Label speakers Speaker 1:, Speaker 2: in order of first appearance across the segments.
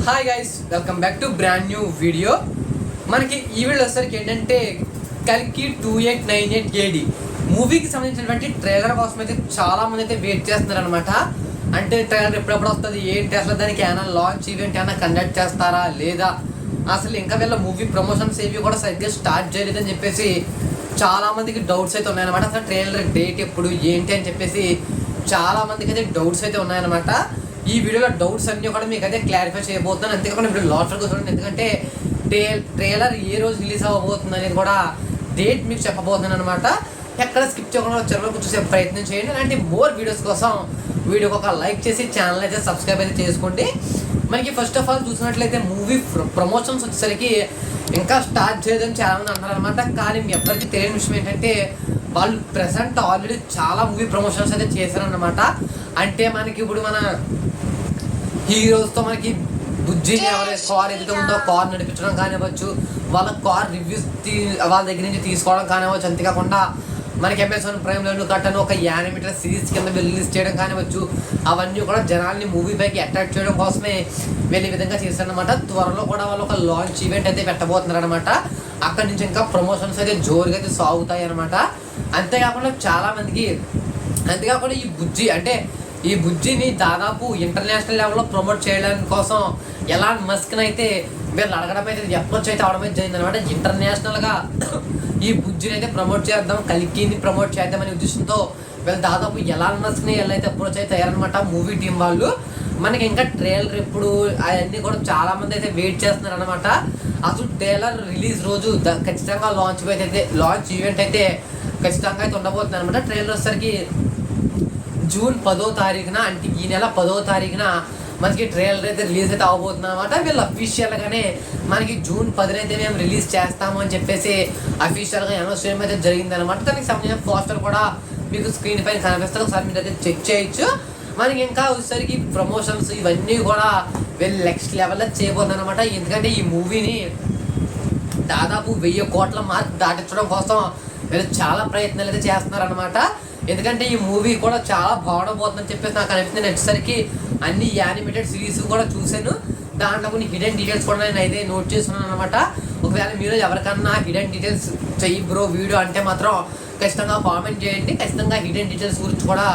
Speaker 1: Hi guys, welcome back to brand new video. మనకి ఈ video వచ్చేసరికి ఏంటంటే కల్కి 2898 AD మూవీకి సంబంధించినటువంటి ట్రైలర్ కోసం అయితే చాలా మంది అయితే వెయిట్ చేస్తున్నారు అనమాట. అంటే ట్రైలర్ ఎప్పుడెప్పుడు వస్తుంది, ఏంటి అసలు దానికి ఏమైనా లాంచ్ ఈవెంట్ ఏమైనా కండక్ట్ చేస్తారా లేదా, అసలు ఇంకా వీళ్ళ మూవీ ప్రమోషన్స్ ఏవి కూడా సరిగ్గా స్టార్ట్ చేయలేదని చెప్పేసి చాలా మందికి డౌట్స్ అయితే ఉన్నాయన్నమాట. అసలు ట్రైలర్ డేట్ ఎప్పుడు ఏంటి అని చెప్పేసి చాలా మందికి అయితే డౌట్స్ అయితే ఉన్నాయన్నమాట. ఈ వీడియోలో డౌట్స్ అన్నీ కూడా మీకు అయితే క్లారిఫై చేయబోతున్నాను. అంతేకాకుండా ఇప్పుడు లాస్ట్ వరకు చూడండి, ఎందుకంటే ట్రైలర్ ఏ రోజు రిలీజ్ అవ్వబోతుంది అనేది కూడా డేట్ మీకు చెప్పబోతున్నాను అనమాట. ఎక్కడ స్కిప్ చేయకుండా చివరి వరకు చూసే ప్రయత్నం చేయండి. అలాంటి మోర్ వీడియోస్ కోసం వీడియోకి ఒక లైక్ చేసి ఛానల్ అయితే సబ్స్క్రైబ్ అయితే చేసుకోండి. మనకి ఫస్ట్ ఆఫ్ ఆల్ చూసినట్లయితే మూవీ ప్రమోషన్స్ వచ్చేసరికి ఇంకా స్టార్ట్ చేయదని చాలామంది అన్నారనమాట. కానీ మీ ఎవ్వరికి తెలియని విషయం ఏంటంటే వాళ్ళు ప్రెసెంట్ ఆల్రెడీ చాలా మూవీ ప్రమోషన్స్ అయితే చేశారనమాట. అంటే మనకి ఇప్పుడు మన హీరోస్తో మనకి బుజ్జి ఎవరైతే కార్ ఏదైతే ఉందో కార్ నడిపించడం కానివ్వచ్చు, వాళ్ళ కార్ రివ్యూస్ వాళ్ళ దగ్గర నుంచి తీసుకోవడం కానివ్వచ్చు. అంతేకాకుండా మనకి అమెజాన్ ప్రైమ్లో కట్టను ఒక యానిమేటెడ్ సిరీస్ కింద రిలీజ్ చేయడం కానివ్వచ్చు. అవన్నీ కూడా జనాల్ని మూవీ పైకి అట్రాక్ట్ చేయడం కోసమే వెళ్ళే విధంగా చేశారనమాట. త్వరలో కూడా వాళ్ళు ఒక లాంచ్ ఈవెంట్ అయితే పెట్టబోతున్నారు అనమాట. అక్కడి నుంచి ఇంకా ప్రమోషన్స్ అయితే జోరుగా అయితే సాగుతాయి అనమాట. అంతేకాకుండా ఈ బుజ్జిని దాదాపు ఇంటర్నేషనల్ లెవెల్లో ప్రమోట్ చేయడానికి కోసం ఎలాన్ మస్క్ని అయితే వీళ్ళు అడగడం అయితే అప్రోచ్ అయితే అవడం అయితే జరిగింది అనమాట. ఇంటర్నేషనల్గా ఈ బుజ్జిని అయితే ప్రమోట్ చేద్దాం, కల్కిని ప్రమోట్ చేద్దామనే ఉద్దేశంతో వీళ్ళు దాదాపు ఎలాన్ మస్క్ని వీళ్ళైతే అప్రోచ్ అయితే అయ్యారనమాట మూవీ టీం వాళ్ళు. మనకి ఇంకా ట్రైలర్ ఎప్పుడు అవన్నీ కూడా చాలా మంది అయితే వెయిట్ చేస్తున్నారు అనమాట. అసలు ట్రైలర్ రిలీజ్ రోజు ఖచ్చితంగా లాంచ్ ఈవెంట్ అయితే ఖచ్చితంగా అయితే ఉండబోతుంది అనమాట. ట్రైలర్ వచ్చేసరికి జూన్ 10వ తారీఖున, అంటే ఈ నెల 10వ తారీఖున మనకి ట్రైలర్ అయితే రిలీజ్ అయితే అవ్వబోతుంది అనమాట. వీళ్ళు అఫీషియల్గానే మనకి జూన్ 10న అయితే మేము రిలీజ్ చేస్తాము అని చెప్పేసి అఫీషియల్గా అనౌన్స్ చేయడం అయితే జరిగింది అనమాట. దానికి సంబంధించిన పోస్టర్ కూడా మీకు స్క్రీన్ పైన కనిపిస్తారు, ఒకసారి మీరు అయితే చెక్ చేయొచ్చు. మనకి ఇంకా వచ్చేసరికి ప్రమోషన్స్ ఇవన్నీ కూడా వీళ్ళు నెక్స్ట్ లెవెల్లో చేయబోతుంది అనమాట. ఎందుకంటే ఈ మూవీని దాదాపు 1000 కోట్ల మార్క్ దాటించడం కోసం వీళ్ళు చాలా ప్రయత్నాలు అయితే చేస్తున్నారనమాట. ఎందుకంటే ఈ మూవీ కూడా చాలా బాగుండబోతుందని చెప్పేసి నాకు అనిపిస్తుంది. వచ్చేసరికి అన్ని యానిమేటెడ్ సిరీస్ కూడా చూశాను, దాంట్లో కొన్ని హిడెన్ డీటెయిల్స్ కూడా నేను అయితే నోట్ చేసుకున్నాను అనమాట. ఒకవేళ మీరు ఎవరికన్నా హిడెన్ డీటెయిల్స్ చెయ్యి బ్రో వీడియో అంటే మాత్రం ఖచ్చితంగా కామెంట్ చేయండి. ఖచ్చితంగా హిడెన్ డీటెయిల్స్ గురించి కూడా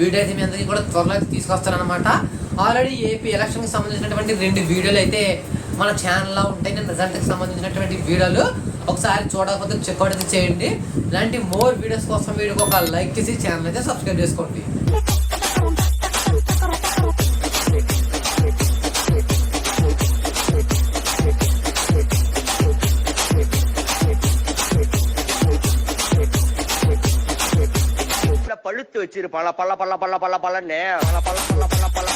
Speaker 1: వీడియో అయితే మీ అందరికీ కూడా త్వరలో అయితే తీసుకొస్తానమాట. ఆల్రెడీ ఏపీ ఎలక్షన్కి సంబంధించినటువంటి 2 వీడియోలు అయితే మన ఛానల్లో ఉంటాయి. నేను రిజల్ట్కి సంబంధించినటువంటి వీడియోలు ఒకసారి చూడకపోతే చెక్అవుట్ అయితే చేయండి. ఇలాంటి మోర్ వీడియోస్ కోసం వీడియోకి ఒక లైక్ చేసి ఛానల్ అయితే సబ్స్క్రైబ్ చేసుకోండి.
Speaker 2: பழுத்து வச்சிரு பல பல பல பல பல பலன்னு பல பல பல பல பல